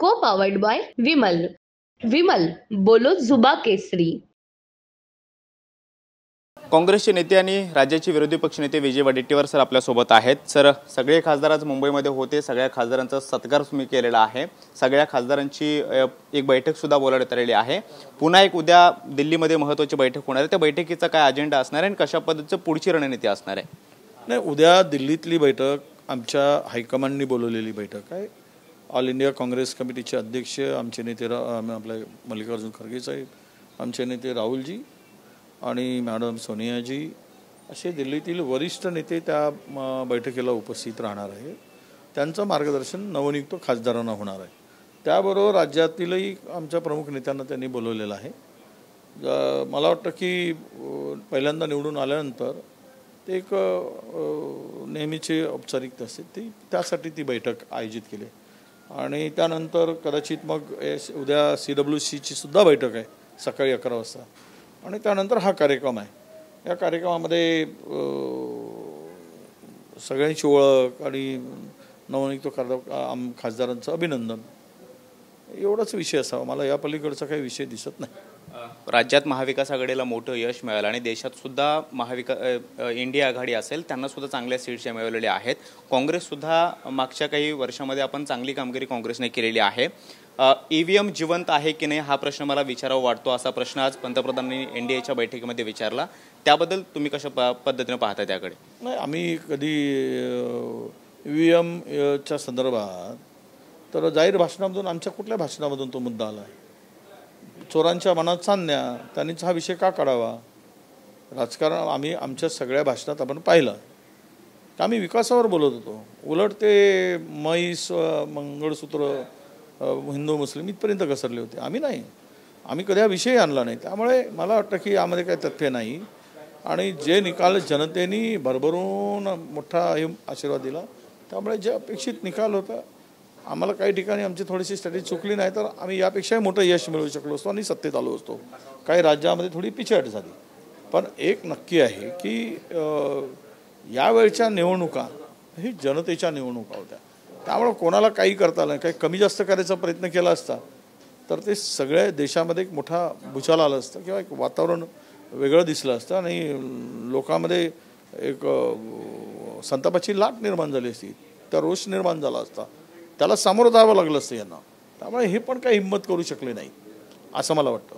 को powered by Vimal. Vimal बोलो जुबा केसरी. काँग्रेसचे नेते आणि राज्याचे विरोधी पक्षनेते विजय वडेट्टीवार सर आपल्या सोबत आहेत. सर, सगळे खासदार आज मुंबईमध्ये होते. सगळ्या खासदारांचा सत्कार तुम्ही केलेला आहे. सगळ्या खासदारांची एक बैठक सुद्धा बोलावण्यात आलेली आहे. पुन्हा एक उद्या दिल्लीमध्ये महत्त्वाची बैठक होणार आहे. त्या बैठकीचा काय अजेंडा असणार आहे आणि कशा पद्धतीचं पुढची रणनीती असणार आहे? नाही, उद्या दिल्लीतली बैठक आमच्या हायकमांडनी बोलवलेली बैठक आहे. ऑल इंडिया काँग्रेस कमिटीचे अध्यक्ष आमचे नेते आपले मल्लिकार्जुन खरगे साहेब, आमचे नेते राहुलजी आणि मॅडम सोनियाजी असे दिल्लीतील वरिष्ठ नेते त्या बैठकीला उपस्थित राहणार आहे. त्यांचं मार्गदर्शन नवनियुक्त खासदारांना होणार आहे. त्याबरोबर राज्यातीलही आमच्या प्रमुख नेत्यांना त्यांनी बोलवलेलं आहे. मला वाटतं की पहिल्यांदा निवडून आल्यानंतर ते एक नेहमीची औपचारिकता असते त्यासाठी ती बैठक आयोजित केली आणि त्यानंतर कदाचित मग उद्या CWCची सुद्धा बैठक आहे सकाळी 11 वाजता आणि त्यानंतर हा कार्यक्रम आहे. या कार्यक्रमामध्ये सगळ्यांची ओळख आणि नवनियुक्त खासदारांचं अभिनंदन एवढाच विषय असावा. मला या पलीकडचा काही विषय दिसत नाही. राज्यात महाविकास आघाडीला मोठं यश मिळालं आणि देशात सुद्धा इंडिया आघाडी असेल त्यांना सुद्धा चांगल्या सीट्स मिळवलेल्या आहेत. काँग्रेस सुद्धा मागच्या काही वर्षामध्ये आपण चांगली कामगिरी काँग्रेसने केलेली आहे. EVM जिवंत आहे की नाही हा प्रश्न मला विचारावा वाटतो. असा प्रश्न आज पंतप्रधानांनी NDAच्या बैठकीमध्ये विचारला. त्याबद्दल तुम्ही कशा पद्धतीने पाहता त्याकडे? नाही, आम्ही कधी EVMच्या संदर्भात तर जाहीर भाषणामधून आमच्या कुठल्या भाषणामधून तो मुद्दा आला आहे? चोरांच्या मनात चांदण्या त्यांनीच हा विषय का काढावा? राजकारण आम्ही आमच्या सगळ्या भाषणात आपण पाहिलं. आम्ही विकासावर बोलत होतो. उलट ते म्हैस मंगळसूत्र हिंदू मुस्लिम इथपर्यंत घसरले होते. आम्ही नाही, आम्ही कधी हा विषय आणला नाही. त्यामुळे मला वाटतं की यामध्ये काही तथ्य नाही आणि जे निकाल जनतेने भरभरून मोठा आशीर्वाद दिला त्यामुळे जे अपेक्षित निकाल होता आम्हाला काही ठिकाणी आमची थोडीशी स्ट्रॅटेजी चुकली नाही तर आम्ही यापेक्षाही मोठं यश मिळवू शकलो असतो आणि सत्तेत आलो असतो. काही राज्यामध्ये थोडी पिछेहाट झाली पण एक नक्की आहे की यावेळच्या निवडणुका ही जनतेच्या निवडणुका होत्या. त्यामुळे कोणाला काही करता आलं नाही. काही कमी जास्त करायचा प्रयत्न केला असता तर ते सगळ्या देशामध्ये एक मोठा भूचाल आलं असतं किंवा एक वातावरण वेगळं दिसलं असतं आणि लोकांमध्ये एक संतापाची लाट निर्माण झाली असती, त्या रोष निर्माण झाला असता, त्याला सामोरं जावं लागलं असतं यांना. त्यामुळे हे पण काही हिंमत करू शकले नाही असं मला वाटतं.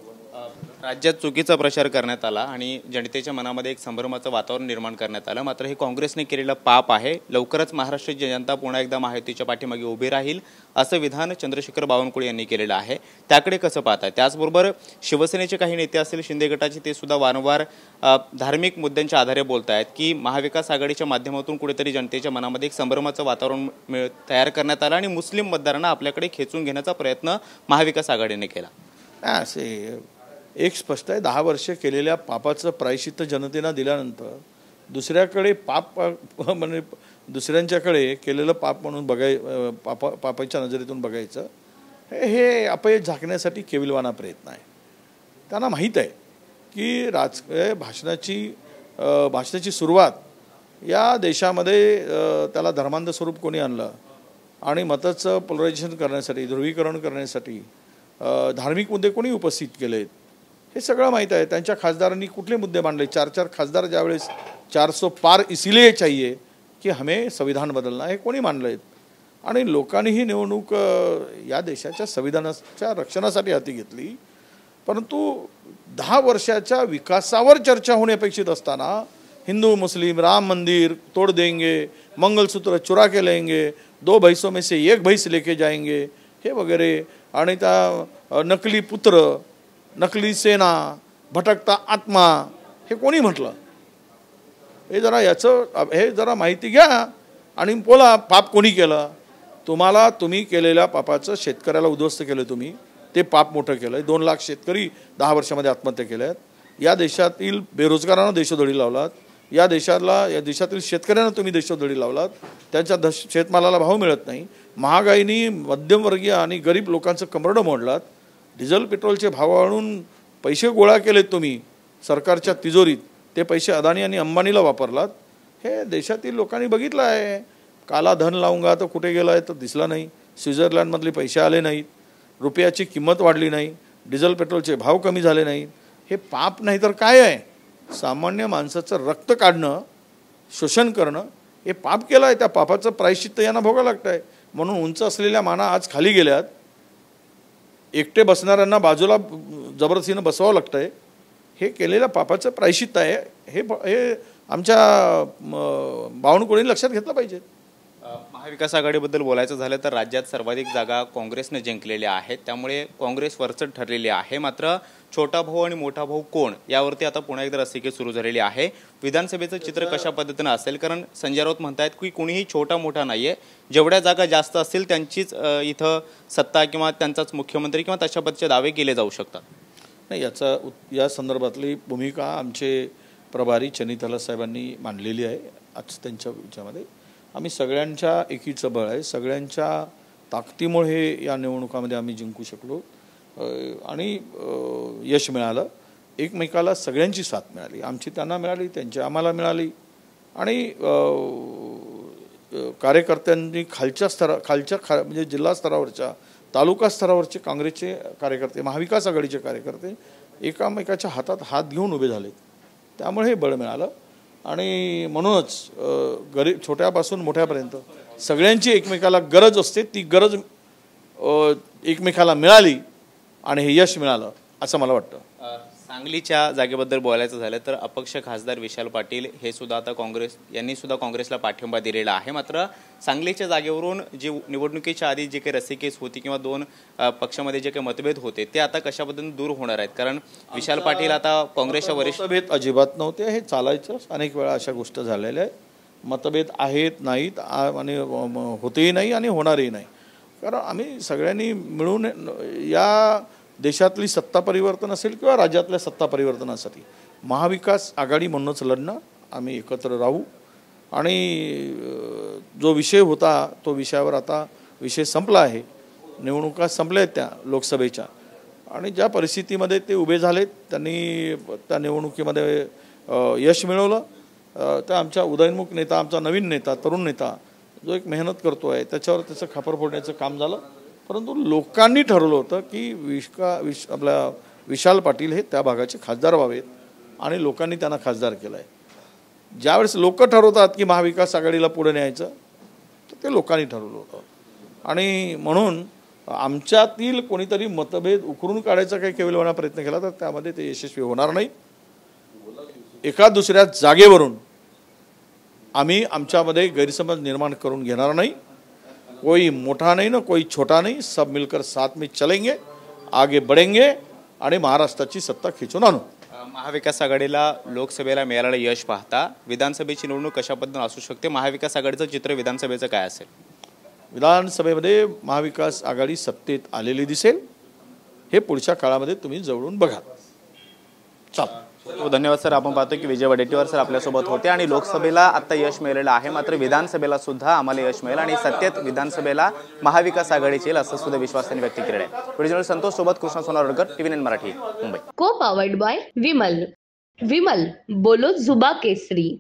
राज्यात चुकीचा प्रचार करण्यात आला आणि जनतेच्या मनामध्ये एक संभ्रमाचं वातावरण निर्माण करण्यात आलं. मात्र हे काँग्रेसने केलेलं पाप आहे. लवकरच महाराष्ट्राची जनता पुन्हा एकदा महायुतीच्या पाठीमागे उभी राहील असं विधान चंद्रशेखर बावनकुळे यांनी केलेलं आहे. त्याकडे कसं पाहताय? त्याचबरोबर शिवसेनेचे काही नेते असतील, शिंदे गटाचे, ते सुद्धा वारंवार धार्मिक मुद्द्यांच्या आधारे बोलत आहेत की महाविकास आघाडीच्या माध्यमातून कुठेतरी जनतेच्या मनामध्ये एक संभ्रमाचं वातावरण तयार करण्यात आलं आणि मुस्लिम मतदारांना आपल्याकडे खेचून घेण्याचा प्रयत्न महाविकास आघाडीने केला. असे एक स्पष्ट आहे, 10 वर्ष केलेल्या पापाचं प्रायश्चित्त जनतेला दिल्यानंतर दुसऱ्याकडे पाप म्हणजे दुसऱ्यांच्याकडे केलेलं पाप म्हणून पापाच्या नजरेतून बघायचं हे अपयश झाकण्यासाठी केविलवाना प्रयत्न आहे. त्यांना माहीत आहे की भाषणाची सुरुवात या देशामध्ये त्याला धर्मांध स्वरूप कोणी आणलं आणि मताचं पोलरायझेशन करण्यासाठी, ध्रुवीकरण करण्यासाठी धार्मिक मुद्दे कोणी उपस्थित केलेत हे सगळं माहीत आहे. त्यांच्या खासदारांनी कुठले मुद्दे मांडले? 4 खासदार ज्यावेळेस 400 पार इसलिए चाहिए की हमें संविधान बदलना हे कोणी मांडलं आहेत आणि लोकांनी ही निवडणूक या देशाच्या संविधानाच्या रक्षणासाठी हाती घेतली. परंतु 10 वर्षाच्या विकासावर चर्चा होणे अपेक्षित असताना हिंदू मुस्लिम, राम मंदिर तोड़ देंगे, मंगलसूत्र चुरा के लेंगे, 2 भैंसों में से 1 भैंस लेके जाएंगे हे वगैरे आणि त्या नकली पुत्र, नकली सेना, भटकता आत्मा हे कोणी म्हटलं? हे जरा माहिती घ्या आणि बोला पाप कोणी केलं. तुम्ही केलेल्या पापाचं शेतकऱ्याला उद्ध्वस्त केलं, तुम्ही ते पाप मोठं केलं. 2 लाख शेतकरी 10 वर्षामध्ये आत्महत्या केल्यात. या देशातील बेरोजगारांना देशोधडी लावलात. या देशातील शेतकऱ्यांना तुम्ही देशोधडी लावलात. त्यांच्या शेतमालाला भाव मिळत नाही. महागाईनी मध्यमवर्गीय आणि गरीब लोकांचं कमरडं मोडलात. डिझेल पेट्रोलचे भाव वाढवून पैसे गोळा केलेत तुम्ही सरकारच्या तिजोरीत. ते पैसे अदानी आणि अंबानीला वापरलात. हे देशातील लोकांनी बघितलं आहे. काला धन लावूंगा तर कुठे गेला आहे तर दिसला नाही. स्वित्झर्लंडमधले पैसे आले नाहीत, रुपयाची किंमत वाढली नाही, डिझेल पेट्रोलचे भाव कमी झाले नाहीत, हे पाप नाही तर काय आहे? सामान्य माणसाचं रक्त काढणं, शोषण करणं हे पाप केलं आहे. त्या पापाचं प्रायश्चित्त यांना भोगावं लागतं आहे. म्हणून उंच असलेल्या माना आज खाली गेल्यात, एकटे बसणाऱ्यांना बाजूला जबरदस्तीनं बसवावं लागतं आहे. हे केलेल्या पापाचं प्रायश्चित्त आहे. हे आमच्या बावनकुळीने लक्षात घेतलं पाहिजे. महाविकास आघाडीबद्दल बोलायचं झालं तर राज्यात सर्वाधिक जागा काँग्रेसने जिंकलेल्या आहेत, त्यामुळे काँग्रेस वरचढ ठरलेली आहे. मात्र छोटा भाऊ आणि मोठा भाऊ कोण यावरती आता पुन्हा एकदा रस्सीखेच सुरू झालेली आहे. विधानसभेचं चित्र कशा पद्धतीनं असेल, कारण संजय राऊत म्हणतायत की कुणीही छोटा मोठा नाहीये, जेवढ्या जागा जास्त असतील त्यांचीच इथं सत्ता किंवा त्यांचाच मुख्यमंत्री किंवा तशा पद्धतीचे दावे केले जाऊ शकतात. नाही, या संदर्भातली भूमिका आमचे प्रभारी चनिताला साहेबांनी मांडलेली आहे. आज त्यांच्या विचारामध्ये आम्ही सगळ्यांच्या एकीचं बळ आहे, सगळ्यांच्या ताकदीमुळे या निवडणुकामध्ये आम्ही जिंकू शकलो आणि यश मिळालं. एकमेकाला सगळ्यांची साथ मिळाली, आमची त्यांना मिळाली, त्यांची आम्हाला मिळाली. आणि कार्यकर्त्यांनी म्हणजे जिल्हा स्तरावरच्या, तालुका स्तरावरचे काँग्रेसचे कार्यकर्ते, महाविकास आघाडीचे कार्यकर्ते एकामेकाच्या हातात हात घेऊन उभे झाले. त्यामुळे हे बळ मिळालं. आणि म्हणूनच छोट्यापासून मोठ्यापर्यंत सगळ्यांची एकमेकाला गरज असते, ती गरज एकमेकाला मिळाली आणि हे यश मिळालं असं मला वाटतं. सांगलीच्या जागेबद्दल बोलायचं झालं तर अपक्ष खासदार विशाल पाटील हे सुद्धा आता यांनी सुद्धा काँग्रेसला पाठिंबा दिलेला आहे. मात्र सांगलीच्या जागेवरून जे निवडणुकीच्या आधी जे काही रस्सीखेच होती किंवा दोन पक्षामध्ये जे काही मतभेद होते ते आता कशा पद्धतीने दूर होणार आहेत? कारण विशाल पाटील आता काँग्रेसच्या वरिष्ठ मतभेद अजिबात नव्हते, हे चालायचं. अनेक वेळा अशा गोष्टी झालेल्या आहेत. मतभेद आहेत, नाहीत आणि होतेही नाही आणि होणारही नाही. कारण आम्ही सगळ्यांनी मिळून या देशातली सत्ता परिवर्तन असेल किंवा राज्यातल्या सत्ता परिवर्तनासाठी महाविकास आघाडी म्हणूनच लढणं, आम्ही एकत्र राहू. आणि जो विषय होता तो विषयावर आता विषय संपला आहे. निवडणुका संपल्या आहेत त्या लोकसभेच्या, आणि ज्या परिस्थितीमध्ये ते उभे झालेत त्यांनी त्या निवडणुकीमध्ये यश मिळवलं. तर आमचा उदयनमुख नेता, आमचा नवीन नेता, तरुण नेता जो एक मेहनत करतो आहे त्याच्यावर त्याचं खापर फोडण्याचं काम झालं. परंतु लोकांनी ठरवलं होतं की आपल्या विशाल पाटील हे त्या भागाचे खासदार व्हावेत आणि लोकांनी त्यांना खासदार केलं आहे. ज्यावेळेस लोक ठरवतात की महाविकास आघाडीला पुढे न्यायचं, तर ते लोकांनी ठरवलं होतं. आणि म्हणून आमच्यातील कोणीतरी मतभेद उकरून काढायचा काही केवलवाना प्रयत्न केला तर त्यामध्ये ते यशस्वी होणार नाही. एका दुसऱ्या जागेवरून आम्ही आमच्यामध्ये गैरसमज निर्माण करून घेणार नाही. कोई मोठा नहीं ना कोई छोटा नहीं, सब मिलकर साथ में चलेंगे, आगे बढ़ेंगे आणि महाराष्ट्राची सत्ता खेचून आणू. महाविकास आघाडीला लोकसभेला मिळालेलं यश पाहता विधानसभेची निवडणूक कशा पद्धतीने असू शकते? महाविकास आघाडीचं चित्र विधानसभेचं काय असेल? विधानसभेमध्ये महाविकास आघाडी सत्तेत आलेली दिसेल. हे पुढच्या काळामध्ये तुम्ही जवळून बघा. धन्यवाद सर. आपण पाहतो की विजय वडेट्टीवार सर आपल्यासोबत होते आणि लोकसभेला आता यश मिळालेलं आहे, मात्र विधानसभेला सुद्धा आम्हाला यश मिळेल आणि सत्तेत विधानसभेला महाविकास आघाडीची येईल असं सुद्धा विश्वास त्यांनी व्यक्त केलेला आहे. व्हिडिओ संतोष सोबत कृष्ण सोनारकर, TV9 मराठी, मुंबई. को पावर्ड बाय विमल. विमल बोलो जुबा केसरी.